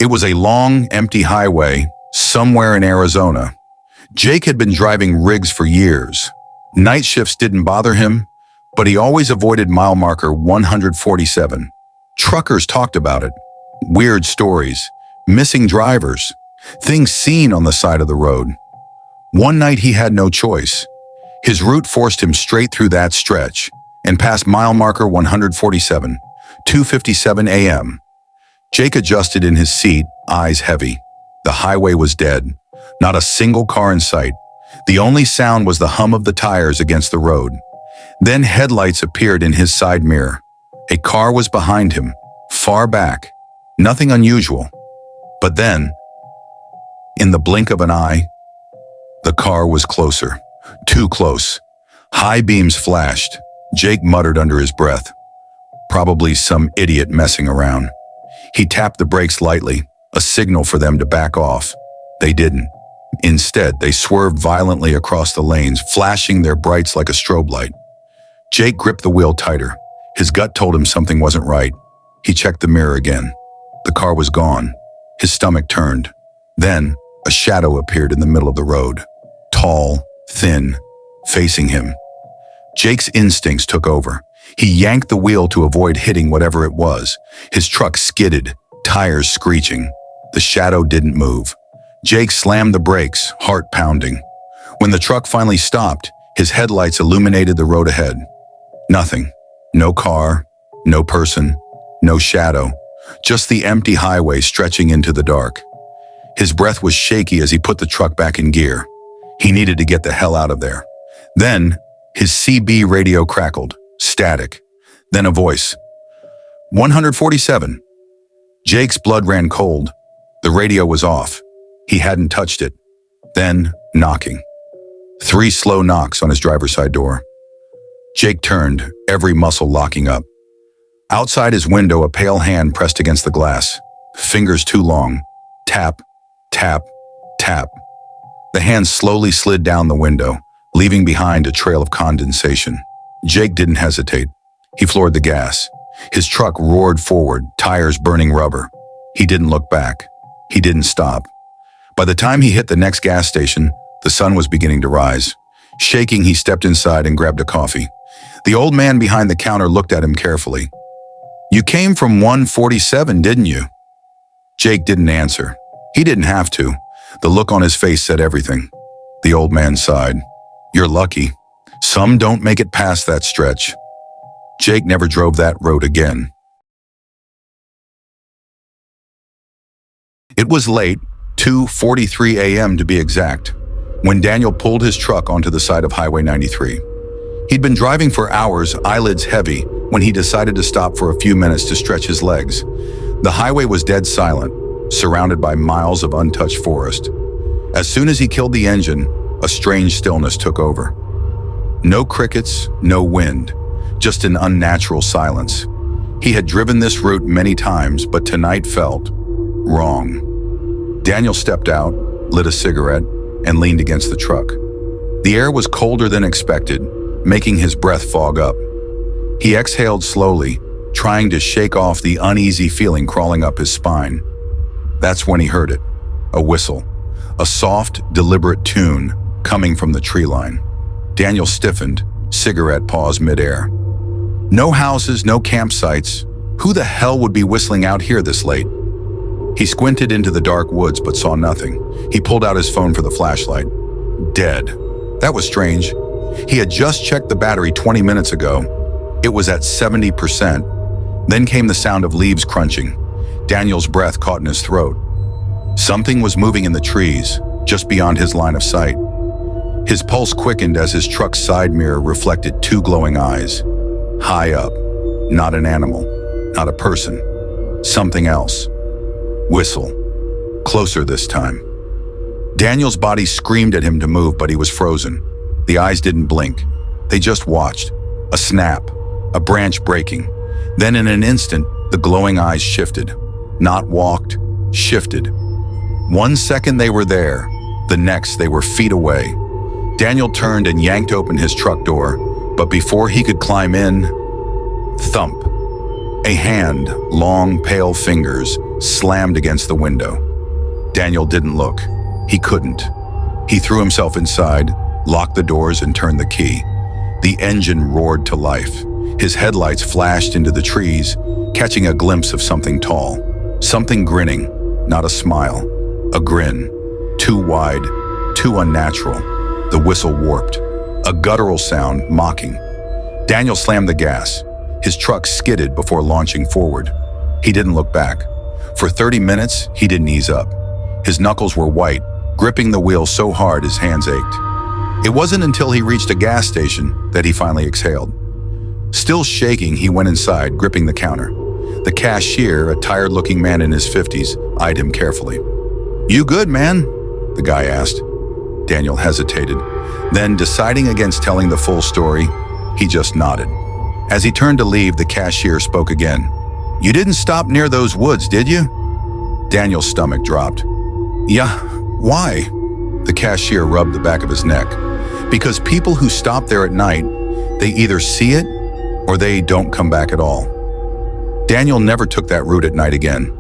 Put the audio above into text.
It was a long, empty highway somewhere in Arizona. Jake had been driving rigs for years. Night shifts didn't bother him, but he always avoided mile marker 147. Truckers talked about it. Weird stories, missing drivers, things seen on the side of the road. One night he had no choice. His route forced him straight through that stretch and past mile marker 147, 2:57 a.m. Jake adjusted in his seat, eyes heavy. The highway was dead. Not a single car in sight. The only sound was the hum of the tires against the road. Then headlights appeared in his side mirror. A car was behind him, far back. Nothing unusual. But then, in the blink of an eye, the car was closer. Too close. High beams flashed. Jake muttered under his breath. Probably some idiot messing around. He tapped the brakes lightly, a signal for them to back off. They didn't. Instead, they swerved violently across the lanes, flashing their brights like a strobe light. Jake gripped the wheel tighter. His gut told him something wasn't right. He checked the mirror again. The car was gone. His stomach turned. Then, a shadow appeared in the middle of the road. Tall, thin, facing him. Jake's instincts took over. He yanked the wheel to avoid hitting whatever it was. His truck skidded, tires screeching. The shadow didn't move. Jake slammed the brakes, heart pounding. When the truck finally stopped, his headlights illuminated the road ahead. Nothing. No car, no person, no shadow. Just the empty highway stretching into the dark. His breath was shaky as he put the truck back in gear. He needed to get the hell out of there. Then, his CB radio crackled, static. Then a voice. 147. Jake's blood ran cold. The radio was off. He hadn't touched it. Then, knocking. 3 slow knocks on his driver's side door. Jake turned, every muscle locking up. Outside his window, a pale hand pressed against the glass. Fingers too long. Tap, tap, tap. The hand slowly slid down the window, leaving behind a trail of condensation. Jake didn't hesitate. He floored the gas. His truck roared forward, tires burning rubber. He didn't look back. He didn't stop. By the time he hit the next gas station, the sun was beginning to rise. Shaking, he stepped inside and grabbed a coffee. The old man behind the counter looked at him carefully. "You came from 147, didn't you?" Jake didn't answer. He didn't have to. The look on his face said everything. The old man sighed. "You're lucky. Some don't make it past that stretch." Jake never drove that road again. It was late, 2:43 a.m. to be exact, when Daniel pulled his truck onto the side of Highway 93. He'd been driving for hours, eyelids heavy, when he decided to stop for a few minutes to stretch his legs. The highway was dead silent, surrounded by miles of untouched forest. As soon as he killed the engine, a strange stillness took over. No crickets, no wind, just an unnatural silence. He had driven this route many times, but tonight felt wrong. Daniel stepped out, lit a cigarette, and leaned against the truck. The air was colder than expected, making his breath fog up. He exhaled slowly, trying to shake off the uneasy feeling crawling up his spine. That's when he heard it, a whistle, a soft, deliberate tune coming from the tree line. Daniel stiffened, cigarette paused midair. No houses, no campsites. Who the hell would be whistling out here this late? He squinted into the dark woods but saw nothing. He pulled out his phone for the flashlight. Dead. That was strange. He had just checked the battery 20 minutes ago. It was at 70%. Then came the sound of leaves crunching. Daniel's breath caught in his throat. Something was moving in the trees, just beyond his line of sight. His pulse quickened as his truck's side mirror reflected 2 glowing eyes. High up. Not an animal. Not a person. Something else. Whistle. Closer this time. Daniel's body screamed at him to move, but he was frozen. The eyes didn't blink. They just watched. A snap. A branch breaking. Then in an instant, the glowing eyes shifted. Not walked, shifted. 1 second they were there. The next they were feet away. Daniel turned and yanked open his truck door, but before he could climb in, thump. A hand, long, pale fingers, slammed against the window. Daniel didn't look. He couldn't. He threw himself inside, locked the doors, and turned the key. The engine roared to life. His headlights flashed into the trees, catching a glimpse of something tall. Something grinning, not a smile. A grin. Too wide, too unnatural. The whistle warped. A guttural sound, mocking. Daniel slammed the gas. His truck skidded before launching forward. He didn't look back. For 30 minutes, he didn't ease up. His knuckles were white, gripping the wheel so hard his hands ached. It wasn't until he reached a gas station that he finally exhaled. Still shaking, he went inside, gripping the counter. The cashier, a tired-looking man in his 50s, eyed him carefully. "You good, man?" the guy asked. Daniel hesitated. Then, deciding against telling the full story, he just nodded. As he turned to leave, the cashier spoke again. "You didn't stop near those woods, did you?" Daniel's stomach dropped. "Yeah, why?" The cashier rubbed the back of his neck. "Because people who stop there at night, they either see it or they don't come back at all." Daniel never took that route at night again.